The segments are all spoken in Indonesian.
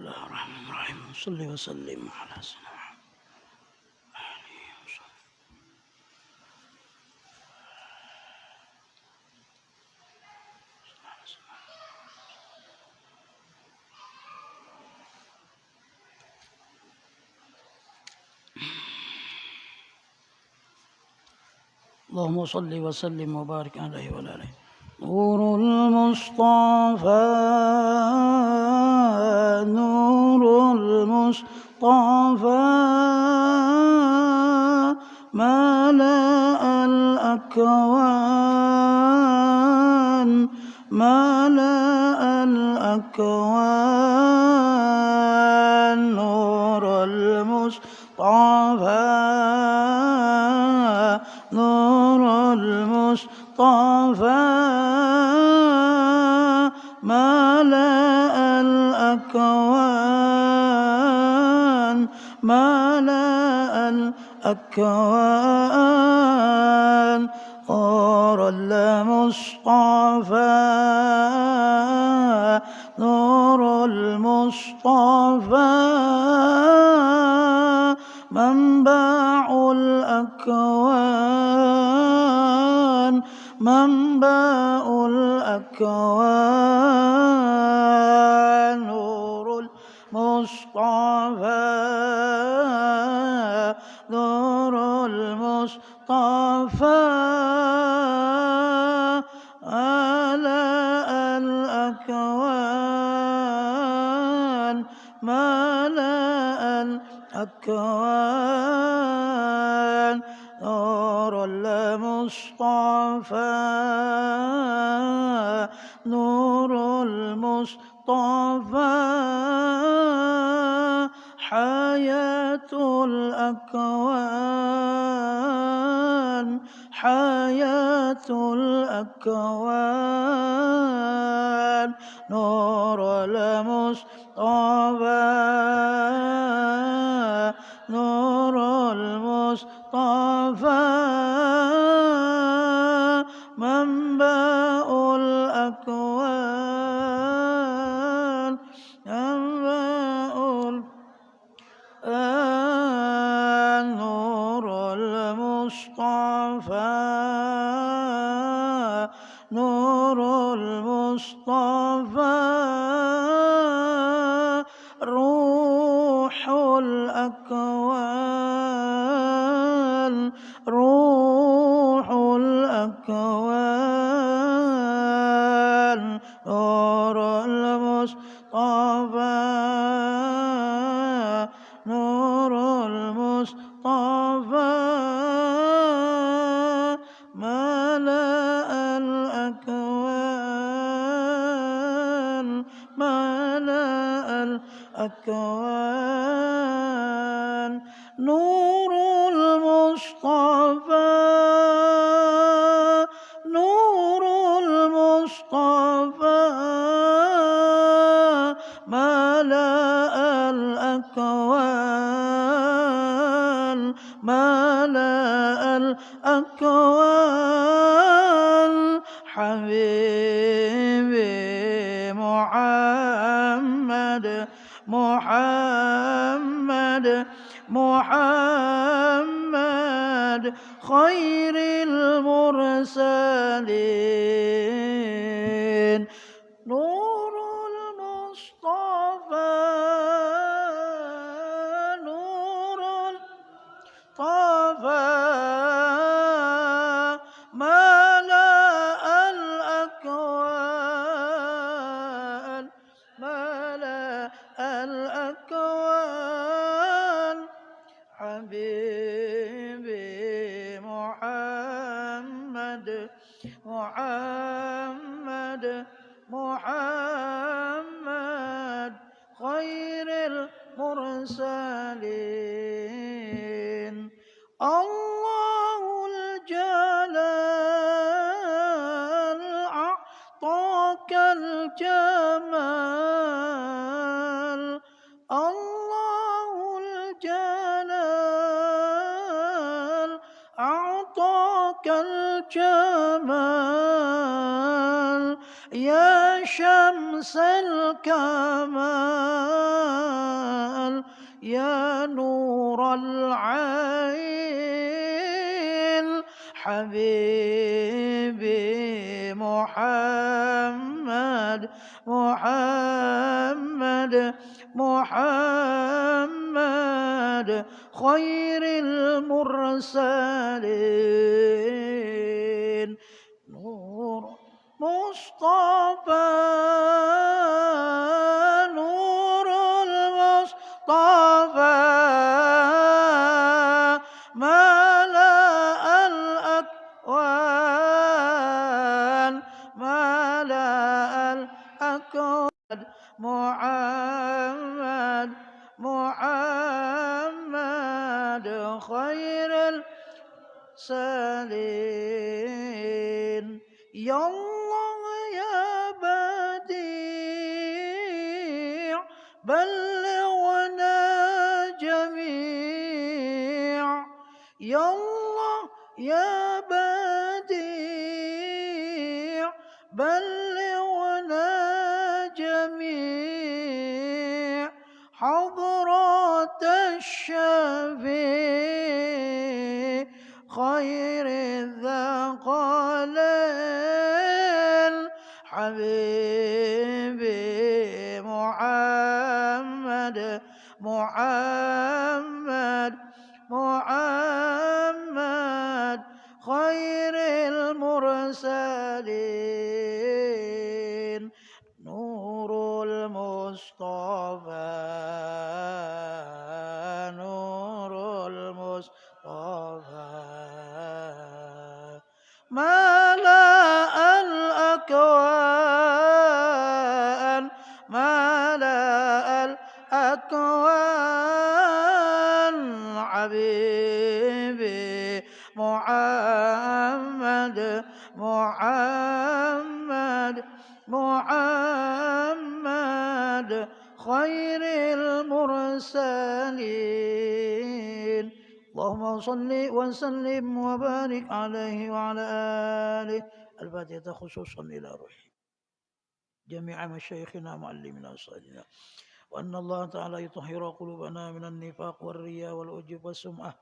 الله الرحمن الرحيم صل وسلم على سيدنا محمد آله وصحبه. اللهم صل وسلم وبارك عليه وعلى آله. نور المصطفى نور المصطفى ملأ الأكوان ملأ الأكوان نور المصطفى نور المصطفى ملأ الأكوان ملأ الأكوان نور المصطفى نور المصطفى منبع الأكوان منبع الأكوان نور المصطفى نور المصطفى ملأ الأكوان ملأ الأكوان نور المصطفى نور المصطفى حياة الأكوان حياة الأكوان نور المصطفى نور المصطفى منبع الأكوان منبع الأكوان نور المصطفى نور المصطفى روح الأكوان روح الأكوان نور المصطفى نور المصطفى ملأ الأكوان ملأ الأكوان نور المصطفى نور المصطفى ملأ الأكوان ملأ الأكوان حبيبي محمد محمد محمد خير المرسلين نور المصطفى نور المصطفى ملأ الأكوان ملأ الأكوان حبيبي محمد محمد محمد خير المرسلين الله الجلال أعطاك الجمال الله الجلال أعطاك الجمال يا شمس الكمال يا نور العين حبيبي محمد محمد محمد خير المرسلين نور مصطفى نور المصطفى ملأ الأكوان ملأ الأكوان محمد محمد خير المرسلين يا الله يا بديع بلغنا جميع يا الله يا بديع بلغنا جميع حضرة الشفيع خير الثقلين حبيبي محمد محمد محمد خير المرسلين نور المصطفى نور المصطفى ملأ الأكوان ملأ الأكوان حبيبي محمد محمد محمد خير المرسلين اللهم صل وسلم وبارك عليه وعلى آله الفاتحة خصوصا إلى روحه جميع مشايخنا معلمنا وصالحنا وأن الله تعالى يطهر قلوبنا من النفاق والرياء والعجب والسمعة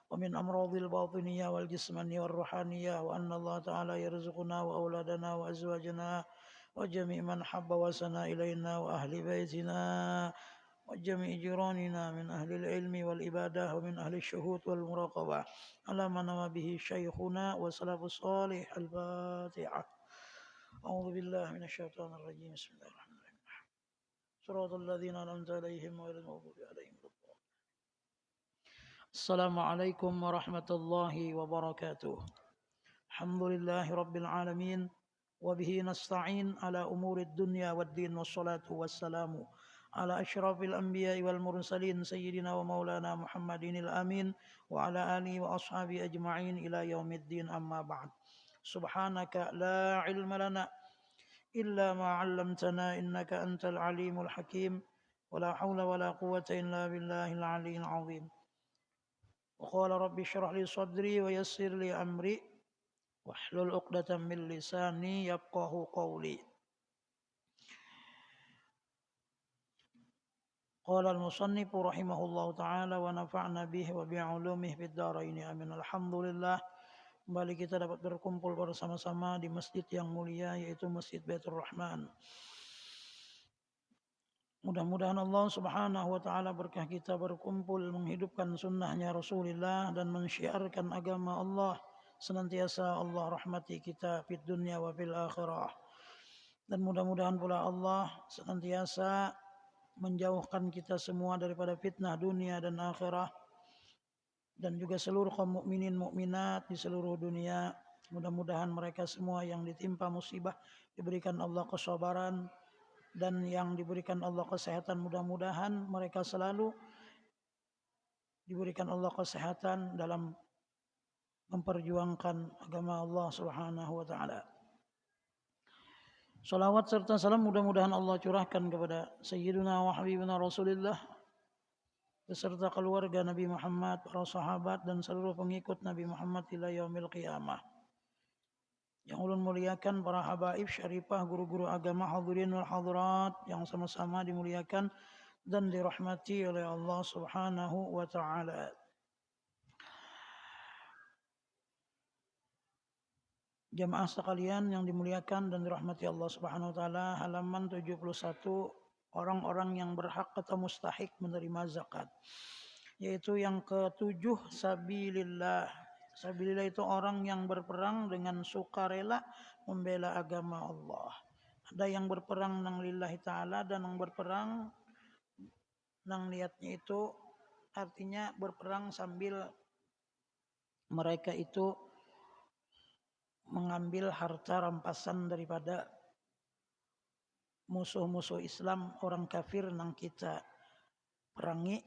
ومن أمراض الباطنية والجسمانية والروحانية وأن الله تعالى يرزقنا وأولادنا وأزواجنا وجميع من حب وسنا إلينا وأهل بيتنا وجميع جيراننا من أهل العلم والإبادة ومن أهل الشهود والمراقبة على ما نوى به شيخنا وسلف الصالح الفاتحة أعوذ بالله من الشيطان الرجيم بسم الله الرحمن الرحيم صراط الذين أنعمت عليهم غير المغضوب عليهم ولا الضالين السلام عليكم ورحمة الله وبركاته الحمد لله رب العالمين وبه نستعين على أمور الدنيا والدين والصلاة والسلام على أشرف الأنبياء والمرسلين سيدنا ومولانا محمد الأمين وعلى آله وأصحابه أجمعين إلى يوم الدين أما بعد سبحانك لا علم لنا إلا ما علمتنا إنك أنت العليم الحكيم ولا حول ولا قوة إلا بالله العلي العظيم وقال رب اشرح لي صدري ويسر لي أمري واحلل عقدة من لساني يفقه قولي قال المصنف رحمه الله تعالى ونفعنا به وبعلومه في الدارين آمين. Alhamdulillah kembali kita dapat berkumpul bersama-sama di masjid yang mulia yaitu Masjid Baitur Rahman. Mudah-mudahan Allah Subhanahu wa taala berkah kita berkumpul menghidupkan sunnahnya Rasulullah dan mensyiarkan agama Allah senantiasa Allah rahmati kita fid dunya wa fil akhirah. Dan mudah-mudahan pula Allah senantiasa menjauhkan kita semua daripada fitnah dunia dan akhirah dan juga seluruh kaum mukminin mukminat di seluruh dunia. Mudah-mudahan mereka semua yang ditimpa musibah diberikan Allah kesabaran dan yang diberikan Allah kesehatan, mudah-mudahan mereka selalu diberikan Allah kesehatan dalam memperjuangkan agama Allah Subhanahu wa taala. Salawat serta salam mudah-mudahan Allah curahkan kepada Sayyiduna wa Habibuna Rasulullah beserta keluarga Nabi Muhammad, para sahabat dan seluruh pengikut Nabi Muhammad ila yaumil qiyamah. Yang ulun muliakan para habaib syarifah, guru-guru agama, hadirin wal hadirat yang sama-sama dimuliakan dan dirahmati oleh Allah Subhanahu wa taala. Jamaah sekalian yang dimuliakan dan dirahmati Allah Subhanahu wa taala, halaman 71, orang-orang yang berhak atau mustahik menerima zakat. Yaitu yang ketujuh, sabilillah. Sabilillah itu orang yang berperang dengan sukarela membela agama Allah. Ada yang berperang nang lillahi ta'ala dan yang berperang nang niatnya itu artinya berperang sambil mereka itu mengambil harta rampasan daripada musuh-musuh Islam, orang kafir nang kita perangi,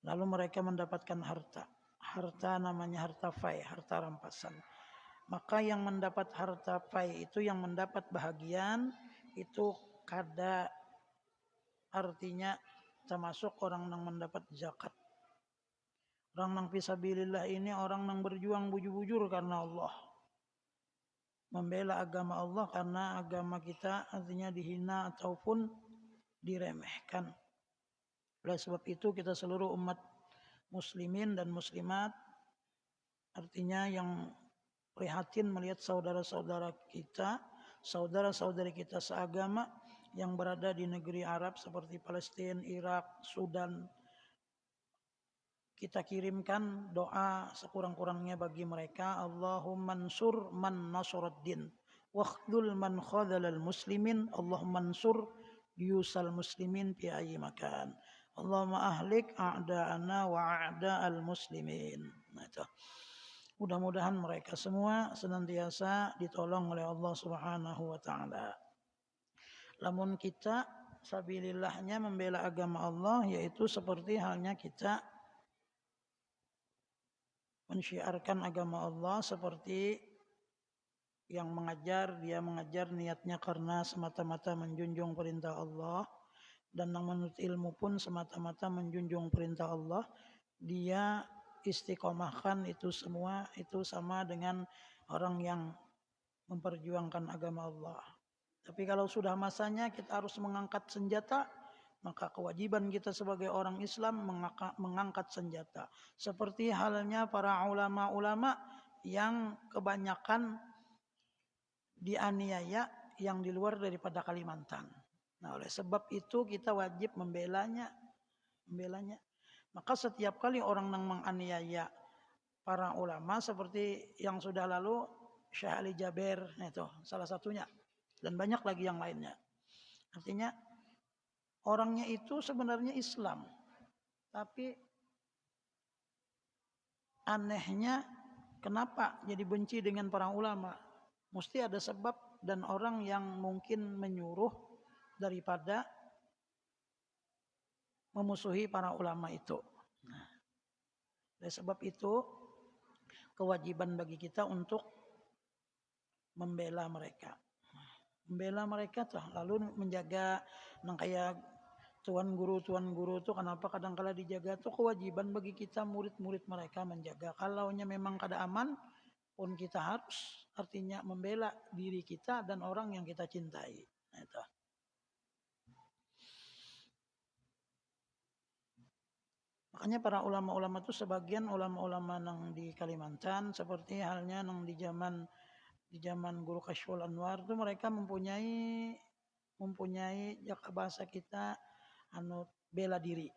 lalu mereka mendapatkan harta. Harta namanya harta fai, harta rampasan. Maka yang mendapat harta fai itu, yang mendapat bahagian itu kada artinya termasuk orang yang mendapat zakat. Orang yang fisabilillah ini orang yang berjuang bujur-bujur karena Allah. Membela agama Allah karena agama kita artinya dihina ataupun diremehkan. Oleh sebab itu kita seluruh umat muslimin dan muslimat artinya yang prihatin melihat saudara-saudara kita, saudara-saudari kita seagama yang berada di negeri Arab seperti Palestina, Irak, Sudan. Kita kirimkan doa sekurang-kurangnya bagi mereka. Allahumma ansur man nasruddin wakhdul man khadhalal muslimin. Allahumma ansur yusal muslimin fi ayyi makan. Allahumma ahlik a'da'ana wa a'da'al muslimin. Nah, itu. Mudah-mudahan mereka semua senantiasa ditolong oleh Allah Subhanahu wa taala. Lamun kita sabilillahnya membela agama Allah, yaitu seperti halnya kita mensyiarkan agama Allah, seperti yang mengajar, dia mengajar niatnya karena semata-mata menjunjung perintah Allah, dan yang menuntut ilmu pun semata-mata menjunjung perintah Allah. Dia istiqomahkan itu semua, itu sama dengan orang yang memperjuangkan agama Allah. Tapi kalau sudah masanya kita harus mengangkat senjata, maka kewajiban kita sebagai orang Islam mengangkat senjata. Seperti halnya para ulama-ulama yang kebanyakan dianiaya yang di luar daripada Kalimantan. Nah, oleh sebab itu kita wajib membelanya. Maka setiap kali orang yang menganiaya para ulama seperti yang sudah lalu Syekh Ali Jaber, itu salah satunya, dan banyak lagi yang lainnya. Artinya orangnya itu sebenarnya Islam, tapi anehnya kenapa jadi benci dengan para ulama? Mesti ada sebab dan orang yang mungkin menyuruh daripada memusuhi para ulama itu. Nah, oleh sebab itu kewajiban bagi kita untuk membela mereka. Membela mereka tuh, lalu menjaga nang kayak tuan guru tuh kenapa kadang-kala dijaga tuh, kewajiban bagi kita murid-murid mereka menjaga. Kalaunya memang kada aman pun kita harus artinya membela diri kita dan orang yang kita cintai. Nah, itu. Makanya para ulama-ulama itu, sebagian ulama-ulama nang di Kalimantan seperti halnya nang di zaman Guru Kashful Anwar itu, mereka mempunyai jaka bahasa kita bela diri.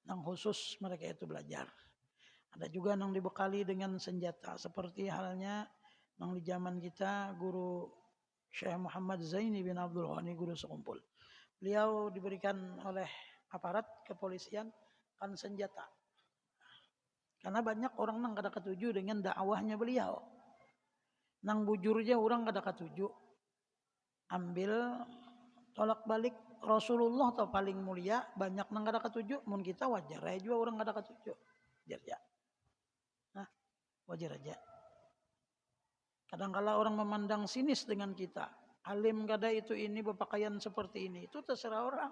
Nang khusus mereka itu belajar. Ada juga yang dibekali dengan senjata seperti halnya yang di zaman kita Guru Syekh Muhammad Zaini bin Abdul Ghani, guru sekumpul. Beliau diberikan oleh aparat kepolisian kan senjata. Karena banyak orang nang kada ketuju dengan dakwahnya beliau. Nang bujurnya orang kada ketuju. Ambil tolak balik Rasulullah atau paling mulia, banyak nang kada ketuju, mun kita wajar aja juga orang kada ketuju. Wajar aja. Nah, wajar aja. Kadang-kala orang memandang sinis dengan kita. Alim kada itu ini berpakaian seperti ini. Itu terserah orang.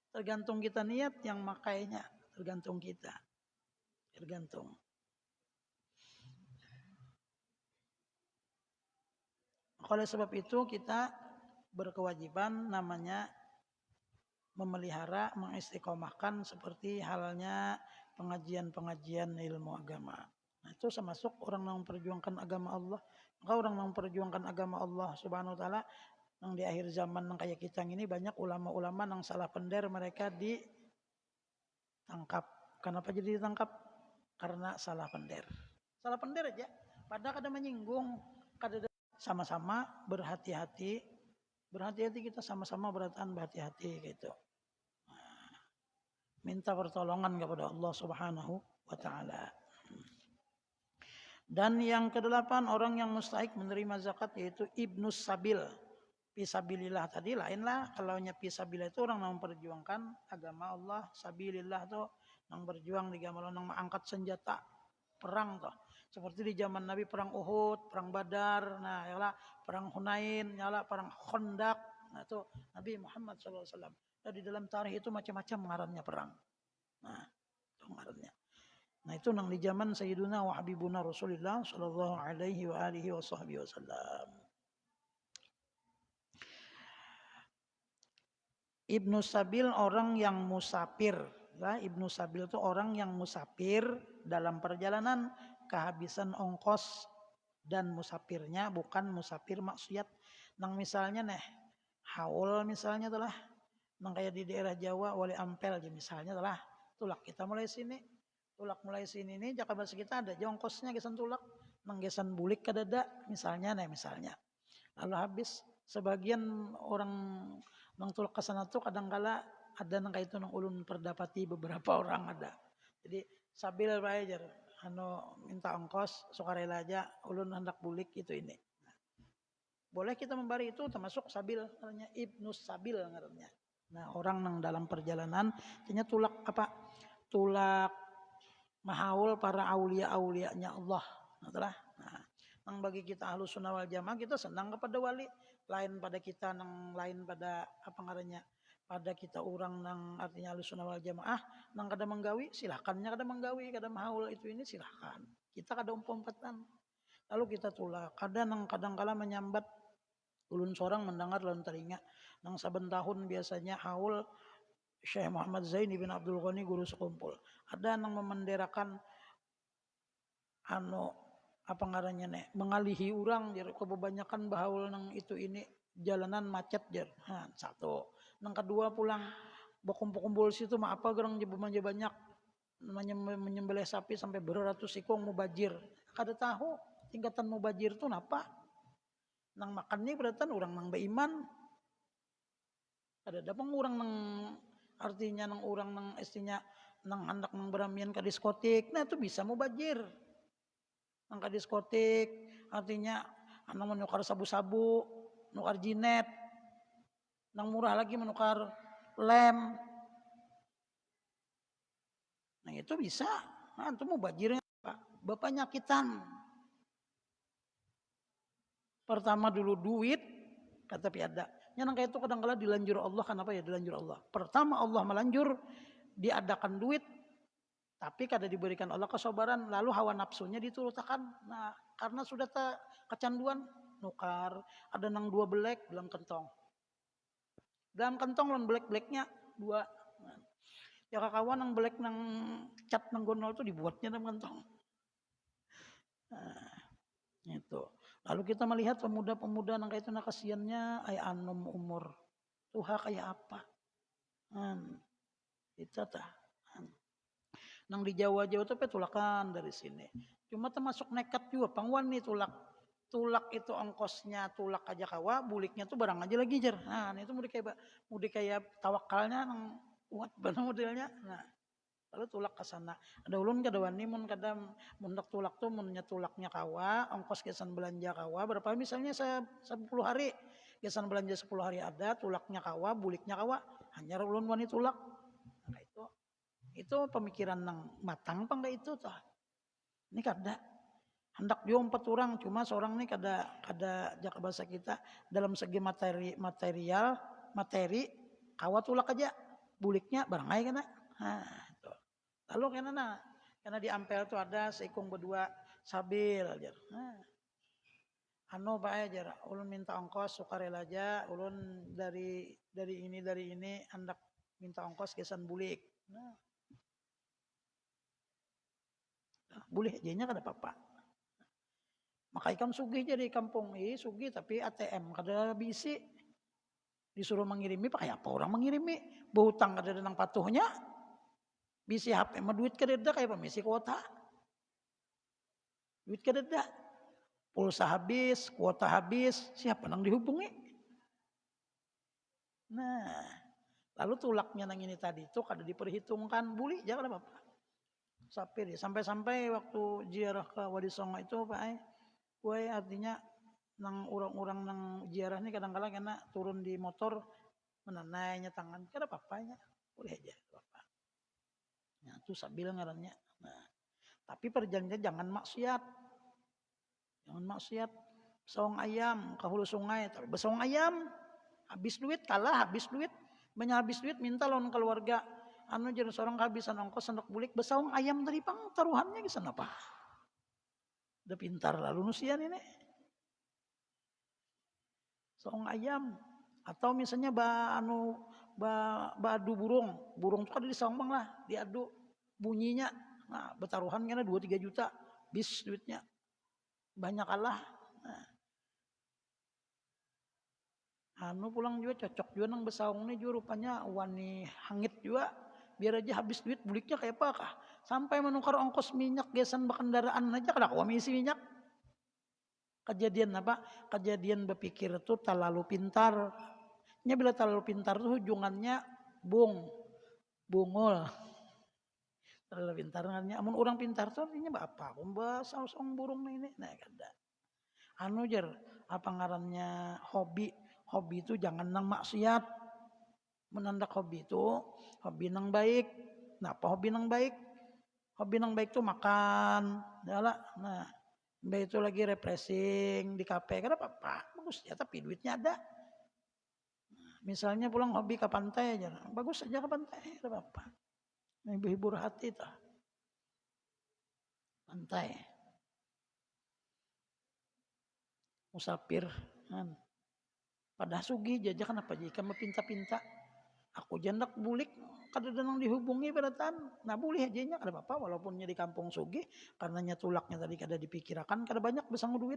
Tergantung kita niat yang makainya. Tergantung kita. Tergantung. Oleh sebab itu kita berkewajiban namanya memelihara, mengistiqomahkan seperti halnya pengajian-pengajian ilmu agama. Nah, itu termasuk orang yang memperjuangkan agama Allah. Maka orang yang memperjuangkan agama Allah Subhanahu wa taala yang di akhir zaman yang kayak kita ini banyak ulama-ulama yang salah pender mereka ditangkap. Kenapa jadi ditangkap? Karena salah pender. Salah pender aja. Padahal kada menyinggung, kada sama-sama berhati-hati. Berhati-hati kita sama-sama berhati-hati gitu. Minta pertolongan kepada Allah Subhanahu wa taala. Dan yang kedelapan orang yang mustahik menerima zakat yaitu ibnus sabil. Fisabilillah tadi lainlah, kalau nya fisabilillah itu orang yang memperjuangkan agama Allah, sabilillah itu yang berjuang di gambaran yang mengangkat senjata perang toh. Seperti di zaman Nabi perang Uhud, perang Badar, nah yalah perang Hunain, yalah perang Khandaq. Nah itu Nabi Muhammad SAW. Dan di dalam tarikh itu macam-macam ngarannya perang. Nah, itu ngarannya. Nah itu nang di zaman Sayyiduna wa Habibuna Rasulullah sallallahu alaihi wa alihi wasallam. Ibnu Sabil orang yang musafir. Ya, Ibnu Sabil itu orang yang musafir dalam perjalanan kehabisan ongkos dan musafirnya bukan musafir maksiat. Nang misalnya haul misalnya telah nang kayak di daerah Jawa wali ampel aja misalnya telah tulak kita mulai sini. Tulak mulai sini nih Jakabas kita ada jongkosnya gesan tulak nang gesan bulik kadada misalnya misalnya. Lalu habis sebagian orang nang tulak ke sana tuh kadang-kala ada nang kayak itu nang ulun perdapati beberapa orang ada. Jadi sabil bae jar minta ongkos sukarela aja ulun hendak bulik itu ini. Nah, boleh kita memberi itu termasuk sabil namanya ibnus sabil ngarannya. Nah, orang nang dalam perjalanan artinya tulak apa? Tulak mahaul para aulia-aulianya Allah. Nah, nang bagi kita Ahlus Sunnah wal Jamaah kita senang kepada wali, lain pada kita nang lain pada apa ngarannya? Pada kita orang nang artinya Ahlus Sunnah wal Jamaah nang kada menggawi silahkannya kada menggawi, kada mahaul itu ini silahkan. Kita kada umpatan. Lalu kita tulak. Kadang kala menyambat ulun seorang mendengar dalam telinga nang saben tahun biasanya haul Syekh Muhammad Zaini bin Abdul Ghani guru sekumpul. Ada nang memenderakan apa ngarannya mengalihi orang jar kebanyakan bahaul nang itu ini jalanan macet jar. Nah, satu. Nang kedua pulang berkumpul-kumpul situ mah apa gerang banyak menyembelih sapi sampai beratus ikong mubajir. Kada tahu tingkatan mubajir tu napa? Nang makan ni berarti orang nang beiman. Kada ada orang nang artinya nang orang nang istinya nang hendak nang beramian ke diskotik. Nah itu bisa mubajir. Nang ke diskotik artinya nang menukar sabu-sabu, menukar jinet. Nang murah lagi menukar lem. Nah itu bisa. Nah itu mubajirnya apa? Bapak nyakitan. Pertama dulu duit, kata piada. Yang kayak itu kadang-kala dilanjur Allah, kenapa ya dilanjur Allah? Pertama Allah melanjur, diadakan duit, tapi kada diberikan Allah kesabaran, lalu hawa nafsunya diturutakan. Nah, karena sudah kecanduan, nukar, ada nang dua belek dalam kentong. Dalam kentong lan belek-beleknya dua. Ya kawan nang belek nang cat nang gonol itu dibuatnya dalam kentong. Nah, itu. Lalu kita melihat pemuda-pemuda nang kayak itu kasihannya ay anom umur. Tuha kayak apa? Itu tah. Nang di Jawa-Jawa itu tulakan dari sini. Cuma termasuk nekat juga pangwan nih tulak. Tulak itu ongkosnya tulak aja kawa, buliknya tuh barang aja lagi jar. Nah, itu mau kayak tawakalnya nang kuat banget modelnya. Nah, lalu tulak ke sana. Ada ulun kada wani mun kada mundak tulak tuh munnya tulaknya kawa, ongkos kesan belanja kawa berapa misalnya 10 hari. Kesan belanja 10 hari ada, tulaknya kawa, buliknya kawa, hanya ulun wani tulak. Nah, itu pemikiran nang matang apa enggak itu toh. Ini kada hendak juga 4 orang cuma seorang ini kada jaka bahasa kita dalam segi materi kawa tulak aja, buliknya barang aja kana. Nah, lalu karena di ampel tuh ada seikung berdua sabil. Nah, Pak aja, ulun minta ongkos sukarela aja, ulun dari ini hendak minta ongkos kesan bulik. Nah, boleh aja nya kada apa-apa. Maka ikan sugih jadi kampung sugih tapi ATM kada bisi. Disuruh mengirimi pakai apa orang mengirimi? Berhutang kada nang patuhnya. Bisi HP mah duit kada ada kayak pemisi kuota. Duit kada ada. Pulsa habis, kuota habis, siapa nang dihubungi? Nah, lalu tulaknya nang ini tadi itu kada diperhitungkan, buli jangan apa-apa. Sampai waktu ziarah ke Wadi Songo itu Pak artinya nang orang-orang nang ziarah ini kadang-kadang kena turun di motor menanainya tangan, kada apa-apanya, boleh aja apa. Nah, itu sambil ngarannya. Nah, tapi perjanjian jangan maksiat. Jangan maksiat. Besawang ayam ke hulu sungai, tapi besawang ayam habis duit kalah habis duit. Banyak habis duit minta lawan keluarga. Jadi seorang kehabisan ongkos hendak bulik besawang ayam tadi pang taruhannya ke sana apa? Udah pintar lalu nusian ini. Sawang ayam atau misalnya adu burung tuh kan di sawang lah, diadu bunyinya. Nah, bertaruhan karena 2-3 juta bis duitnya. Banyak kalah. Nah, pulang juga cocok juga nang besawang ini juga rupanya wani hangit juga. Biar aja habis duit buliknya kayak apa kah? Sampai menukar ongkos minyak gesan berkendaraan aja kada kuat isi minyak. Kejadian apa? Kejadian berpikir itu terlalu pintar. Nya bila terlalu pintar tuh hujungannya bungul. Terlalu pintar ngarnya. Amun orang pintar tuh artinya apa? Bahasa usang burung ini. Nah, kada. Jer apa ngarannya hobi. Hobi itu jangan nang maksiat. Menandak hobi itu hobi nang baik. Nah, apa hobi nang baik? Hobi nang baik tuh makan. Nah, baik itu lagi refreshing di kafe. Kada apa-apa. Bagus ya, tapi duitnya ada. Misalnya pulang hobi ke pantai aja. Bagus aja ke pantai. Kada apa-apa. Hibur hati tuh. Pantai. Musafir. Pada sugi aja kenapa jika mepinta-pinta. Aku jandak bulik kada nang dihubungi beratan. Nah boleh aja nya kada apa-apa walaupunnya di kampung sugi karenanya tulaknya tadi kada dipikirakan kada banyak besang duit.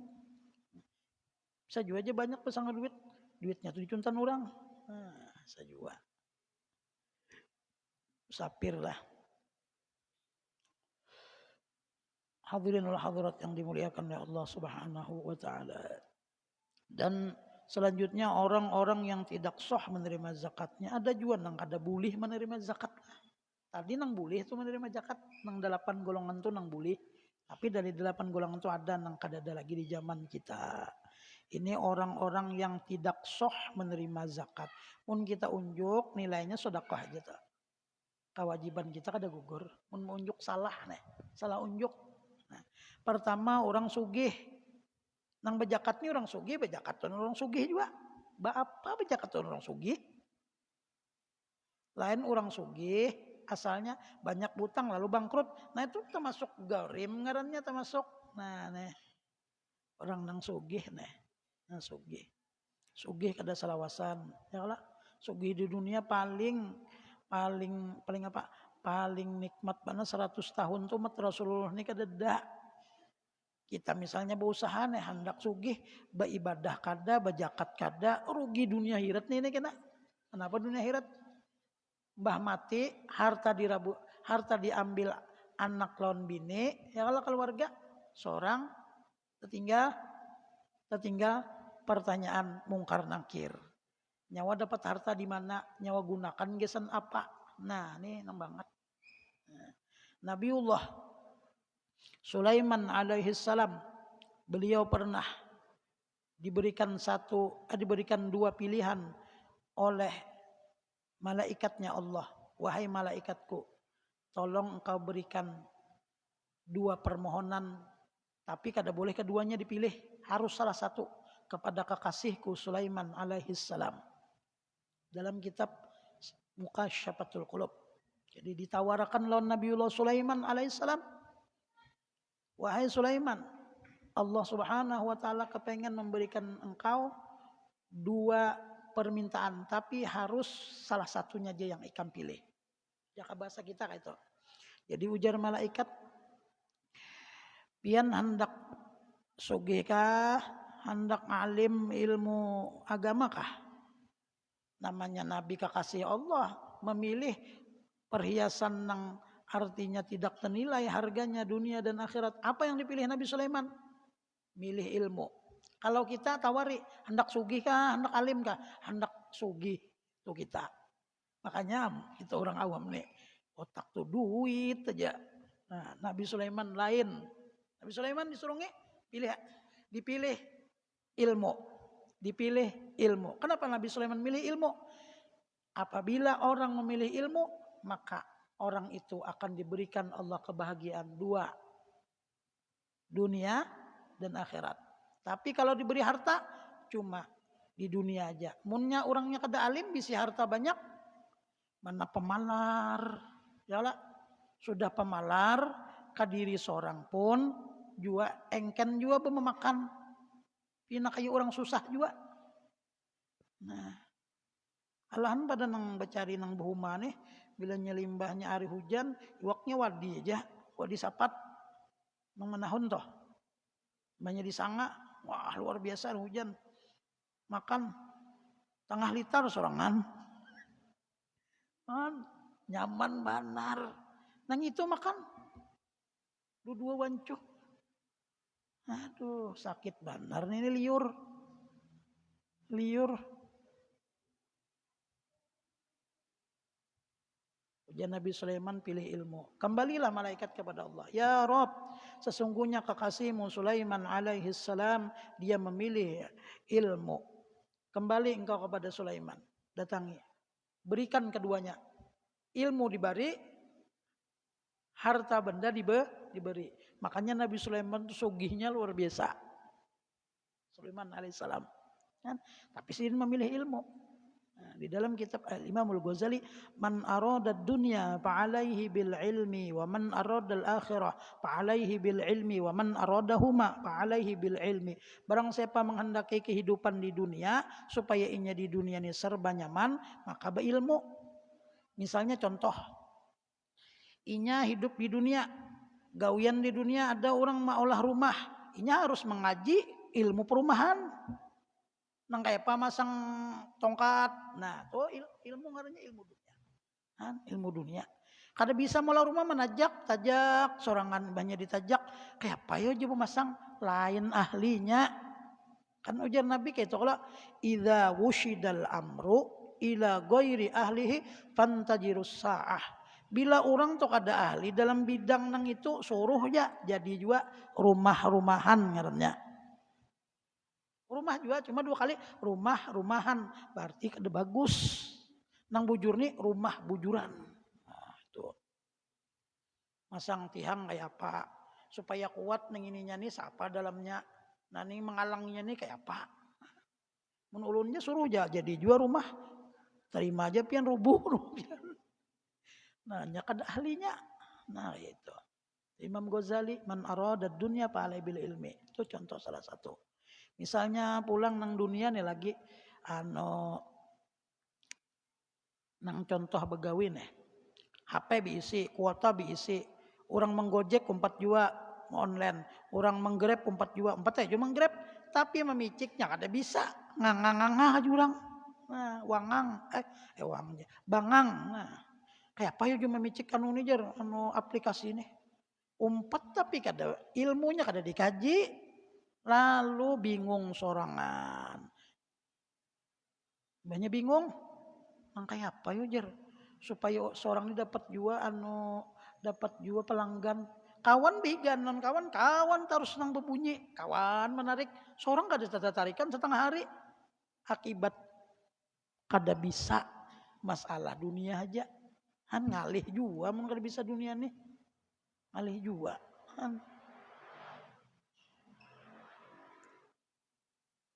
Bisa juga aja banyak besang duit. Duitnya tuh dicuntan orang. Nah, bisa juga. Musafir lah. Hadirin wal hadirat yang dimuliakan oleh Allah Subhanahu wa taala. Dan selanjutnya orang-orang yang tidak sah menerima zakatnya ada juga nang kada boleh menerima zakat. Tadi nang boleh itu menerima zakat, nang 8 golongan itu nang boleh. Tapi dari 8 golongan itu ada nang kada ada lagi di zaman kita. Ini orang-orang yang tidak sah menerima zakat. Mun kita unjuk nilainya sedekah aja tuh. Kewajiban kita kada gugur. Mun unjuk salah nih, salah unjuk. Nah, pertama orang sugih. Nang bejakat ni orang sugih, bejakat orang sugih juga. Apa bejakat orang sugih? Lain orang sugih, asalnya banyak butang lalu bangkrut. Nah itu termasuk garim ngarannya termasuk. Nah nih orang nang sugih nih, nang sugih. Sugih kada salawasan. Ya lah, sugih di dunia paling apa? Paling nikmat mana 100 tahun tuh mat Rasulullah ni kada ada. Kita misalnya berusaha nih hendak sugih, beribadah kada, berzakat kada, rugi dunia akhirat nih kena. Kenapa dunia akhirat? Mbah mati, harta diambil anak lawan bini, ya kalau keluarga seorang tertinggal pertanyaan mungkar nakir. Nyawa dapat harta di mana? Nyawa gunakan gesan apa? Nah, ini nang banget. Nabiullah Sulaiman alaihi salam, beliau pernah diberikan 2 pilihan oleh malaikatnya Allah. Wahai malaikatku, tolong engkau berikan 2 permohonan, tapi kada boleh keduanya dipilih, harus salah satu kepada kekasihku Sulaiman alaihi salam. Dalam kitab Muqasyafatul Qulub. Jadi ditawarkan lawan Nabiullah Sulaiman alaihi salam. Wahai Sulaiman, Allah Subhanahu wa taala kepengen memberikan engkau 2 permintaan, tapi harus salah satunya aja yang ikam pilih. Jaka bahasa kita kayak itu. Jadi ujar malaikat, pian hendak sugih kah, hendak alim ilmu agama kah? Namanya nabi kekasih Allah, memilih perhiasan yang artinya tidak ternilai harganya dunia dan akhirat. Apa yang dipilih Nabi Sulaiman? Milih ilmu. Kalau kita tawari, hendak sugih kah, hendak alim kah? Hendak sugih itu kita. Makanya kita orang awam nih, otak tuh duit aja. Nah, Nabi Sulaiman lain. Nabi Sulaiman disuruh dipilih ilmu. Dipilih ilmu. Kenapa Nabi Sulaiman milih ilmu? Apabila orang memilih ilmu, maka orang itu akan diberikan Allah kebahagiaan 2. Dunia dan akhirat. Tapi kalau diberi harta, cuma di dunia aja. Munnya orangnya kada alim, bisa harta banyak. Mana pemalar. Ya lah. Sudah pemalar, kadiri seorang pun, juga engken juga memakan. Pina kayak orang susah juga. Nah, alahan pada nang bacari nang buhuma nih, bila nyelimbahnya hari hujan, iwaknya wadi aja, wadi sapat, nang menahun toh, banyak disanga, wah luar biasa hujan, makan tengah liter sorangan, nyaman banar, nang itu makan, 2 wancuk, aduh sakit banar ini liur. Ujian Nabi Sulaiman pilih ilmu. Kembalilah malaikat kepada Allah. Ya Rob, sesungguhnya kekasihmu Sulaiman alaihi salam, dia memilih ilmu. Kembali engkau kepada Sulaiman. Datangi. Berikan keduanya. Ilmu diberi, harta benda diberi. Makanya Nabi Sulaiman itu sugihnya luar biasa. Sulaiman alaihi salam. Tapi sih memilih ilmu. Nah, di dalam kitab Imamul Ghazali, man arada dunya fa'alaihi bil ilmi wa man arada al akhirah fa'alaihi bil ilmi wa man aradahuma fa'alaihi bil ilmi. Barang siapa menghendaki kehidupan di dunia supaya inya di dunia ini serba nyaman, maka berilmu. Misalnya contoh, inya hidup di dunia, gawian di dunia, ada orang mau olah rumah, inya harus mengaji ilmu perumahan. Nang kayak apa masang tongkat. Nah, tuh ilmu ngarannya ilmu dunia. Ilmu dunia. Kada bisa mula rumah tajak sorangan banyak ditajak. Kayak apa ya coba masang lain ahlinya. Kan ujar Nabi kayak itu kalau idza wushidal amru ila ghairi ahlihi fantajirus saah. Bila orang tuh kada ahli dalam bidang nang itu suruh ya jadi juga rumah-rumahan ngarannya. Rumah juga cuma 2 kali rumahan berarti kada bagus. Nang bujur nih rumah bujuran. Nah, itu. Masang tihang kayak apa supaya kuat nang ininya nih siapa dalamnya. Nah, nih mengalangnya nih kayak apa. Menulunnya suruh aja jadi juga rumah. Terima aja pian rubuh. Nah, nya kada ahlinya. Nah, itu. Imam Ghazali man arada dunya fa'alai bil ilmi. Itu contoh salah satu. Misalnya pulang nang dunia nih lagi nang contoh begawi nih. HP diisi, kuota diisi. Orang menggojek 4 jua online, orang menggrab 4 jua, 4 aja menggrab, tapi memiciknya kada bisa. Ngangang jurang. Nah, wangangnya. Bangang. Nah, kayak apa ya cuma memicik anu nih jar, aplikasi ini. Umpat tapi kada ilmunya kada dikaji. Lalu bingung sorangan. Banyak bingung. Nang kayak apa yo jer? Supaya seorang ini dapat jua pelanggan. Kawan bigan non kawan terus nang berbunyi. Kawan menarik. Seorang kada tarikan setengah hari. Akibat kada bisa masalah dunia aja. Ngalih jua mun kada bisa dunia nih. Ngalih jua.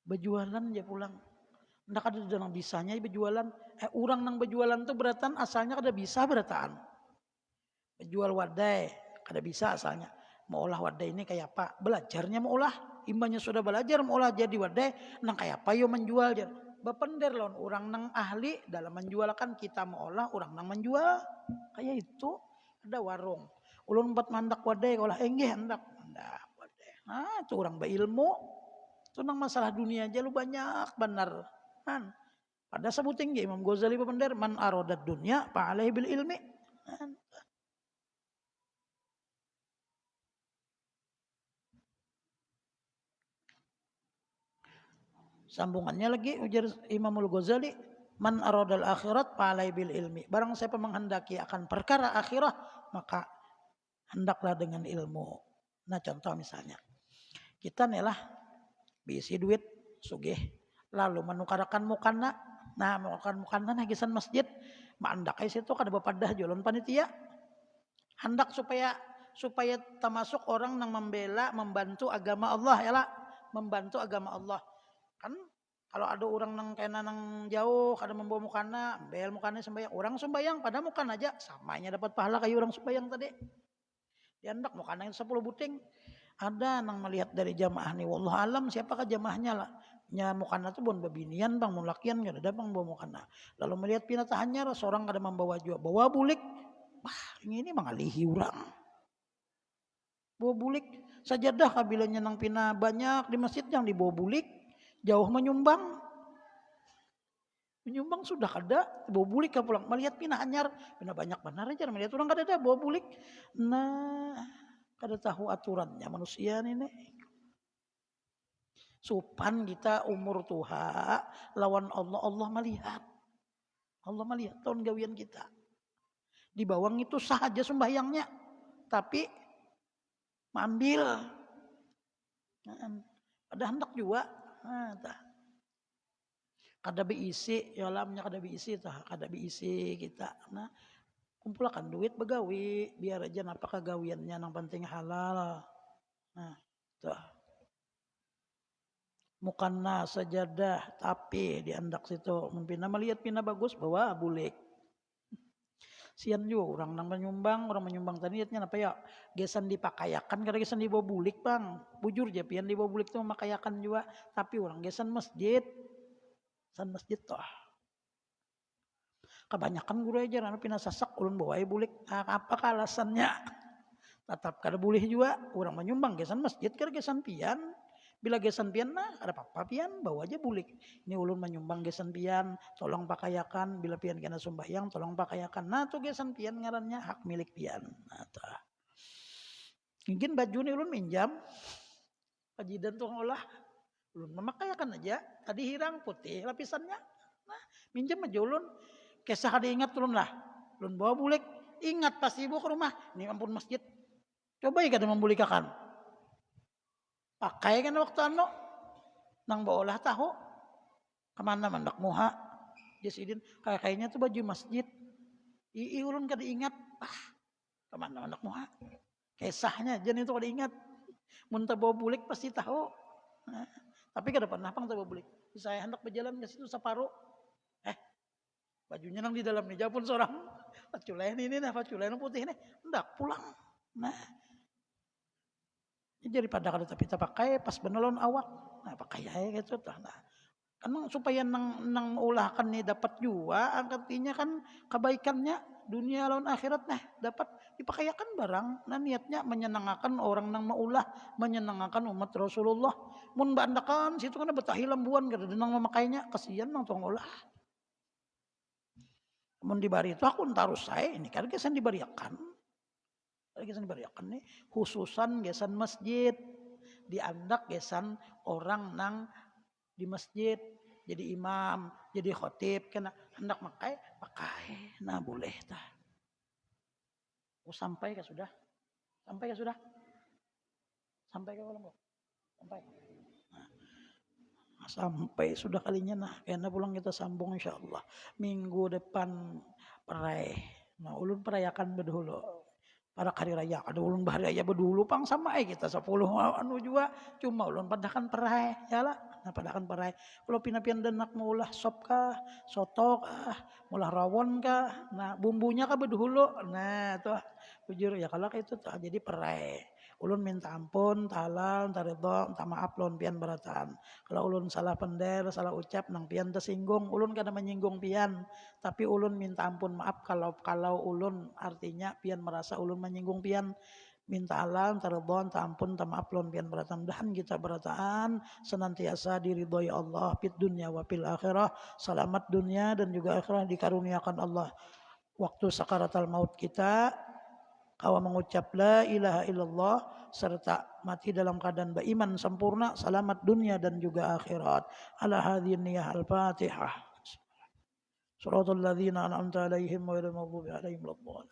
Berjualan aja pulang. Ndak ada nang bisanya berjualan. Orang nang berjualan tuh beratan asalnya kada bisa beratan. Berjual wadai kada bisa asalnya. mau olah wadai ini kayak apa? Belajarnya mau olah. Imbanya sudah belajar mau olah jadi wadai, nang kayak apa yo menjual jar. Bapender lawan orang nang ahli dalam menjual kan kita mau olah, orang nang menjual. Kayak itu ada warung. Ulun 4 mandak wadai olah enggih hendak. Hendak wadai. Nah, itu orang berilmu. Itu nang masalah dunia aja lu banyak benar. Kan? Pada sebutin Imam Ghazali bapender man aradad dunya fa alaihi bil ilmi. Kan? Sambungannya lagi ujar Imamul Ghazali, man aradal akhirat falai bil ilmi. Barang siapa menghendaki akan perkara akhirah, maka hendaklah dengan ilmu. Nah, contoh misalnya, kita nih lah bisi duit sugih, lalu menukarakan mukana. Nah, menukarakan mukana nah gisan masjid, maandakai situ kada bapadah jualan panitia. Hendak supaya termasuk orang yang membela, membantu agama Allah ya lah, membantu agama Allah. Kan kalau ada orang nang kena nang jauh kada membawa mukana, bel mukana sembayang, orang sembayang pada mukana aja samanya dapat pahala kayak orang sembayang tadi. Diandak mukana yang 10 buting. Ada nang melihat dari jamaah nih, wallah alam siapakah jamaahnya lah. Nya mukana tuh bon babinian bang, mulakian kada ada bang bawa mukana. Lalu melihat pinatahannya seorang kada membawa juga, bawa bulik. Wah, ini mengalihi orang. Bawa bulik sajadah kabilanya nang pina banyak di masjid yang dibawa bulik. Jauh menyumbang sudah kada bawa bulik ke pulang melihat pina anyar pina banyak benar aja melihat orang kada ada bawa bulik. Nah kada tahu aturannya manusia ini supan kita umur tuha lawan Allah melihat tahun gawian kita di bawang itu sahaja sembahyangnya tapi ambil ada hendak juga. Kada beisi ya alamnya kada beisi kita. Nah, kumpulkan duit begawi biar aja napa kagawiannya nang penting halal. Nah, tuh. Mukana sajadah tapi diandak situ mempina melihat pina bagus bawa bulik. Sian juga orang menyumbang tadi apa ya gesan dipakayakan kada gesan dibawa bulik bang bujur aja pian dibawa bulik tuh makayakan juga tapi orang gesan masjid toh kebanyakan guru aja anu pina sasak ulun bawa bulik apa alasannya tetap kada boleh juga orang menyumbang gesan masjid kada gesan pian bila gesan pian nah ada apa-apa pian bawa aja bulik ini ulun menyumbang gesan pian tolong pakayakan bila pian kena sembahyang tolong pakayakan nah tuh gesan pian ngarannya hak milik pian nah tuh mungkin baju ni ulun minjam pajidan tuh ngolah ulun memakayakan aja tadi hirang putih lapisannya nah minjam aja ulun kisah kada ingat ulun lah ulun bawa bulik ingat pas ibu ke rumah ini ampun masjid coba ya kada membulikakan pakai kan waktu nang baolah tahu kemana mandak muha jasidin kayaknya tuh baju masjid ulun kada ingat kemana mandak muha kisahnya jan itu kada ingat mun bawa bulik pasti tahu nah, tapi kada pernah pang bawa bulik saya hendak berjalan ke situ separuh bajunya nang di dalam nih japun seorang paculayan ini nah paculayan putih ini hendak pulang nah daripada kada tapi kita pakai pas benolon awak nah pakai aja gitu nah kan supaya nang ulahkan nih dapat juga artinya kan kebaikannya dunia lawan akhirat nah dapat dipakayakan barang nah niatnya menyenangkan orang nang maulah menyenangkan umat Rasulullah mun bandakan situ kan betah lambuan kada nang memakainya kasihan nang tuang ulah mun dibari itu aku tarus saya ini kan kesan dibariakan nih khususan gesan masjid diandak gesan orang nang di masjid jadi imam jadi khotib kena hendak pakai nah boleh tah sampai ke sudah sampai ke belum sampai sudah kalinya nah karena pulang kita sambung insyaallah minggu depan perai nah ulun perayakan bedulu para hari raya ada ulun bahari raya bedulu pang sama kita 10 anu juga cuma ulun padakan perai ya lah nah padakan perai kalau pinapian denak maulah sop kah soto kah maulah rawon kah nah bumbunya kah bedulu nah tuh bujur ya kalau itu tuh jadi perai Ulun minta ampun, talal, taridho, minta maaf lawan pian barataan. Kalau ulun salah pender, salah ucap nang pian tersinggung, ulun kada menyinggung pian, tapi ulun minta ampun maaf kalau ulun artinya pian merasa ulun menyinggung pian. Minta alam, taridhon, minta ampun, minta maaf lawan pian barataan. Dan kita barataan senantiasa diridhoi Allah fid dunya wa fil akhirah. Selamat dunia dan juga akhirah dikaruniakan Allah. Waktu sakaratul maut kita kawa mengucap la ilaha illallah serta mati dalam keadaan beriman sempurna, selamat dunia dan juga akhirat. Ala hadhihi niyah al-Fatihah. Shiratal ladzina an'amta 'alaihim ghairil maghdubi 'alaihim waladdallin.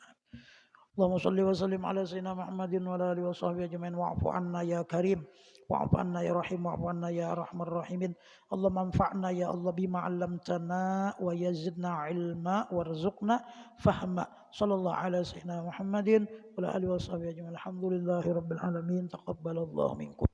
Allahumma shalli wa sallim ala sayyidina Muhammadin wa ala alihi wa sahbihi ajmain wa'fu anna ya karim wa'fu anna ya rahim wa'fu anna ya arhamar rahimin. Allahumma anfa'na ya Allah bima 'allamtana wa yazidna ilma warzuqna fahma. Sallallahu ala sayyidina Muhammadin wa ala alihi wa sahbihi ajmain. Alhamdulillahi rabbil alamin. Taqabbalallahu minkum.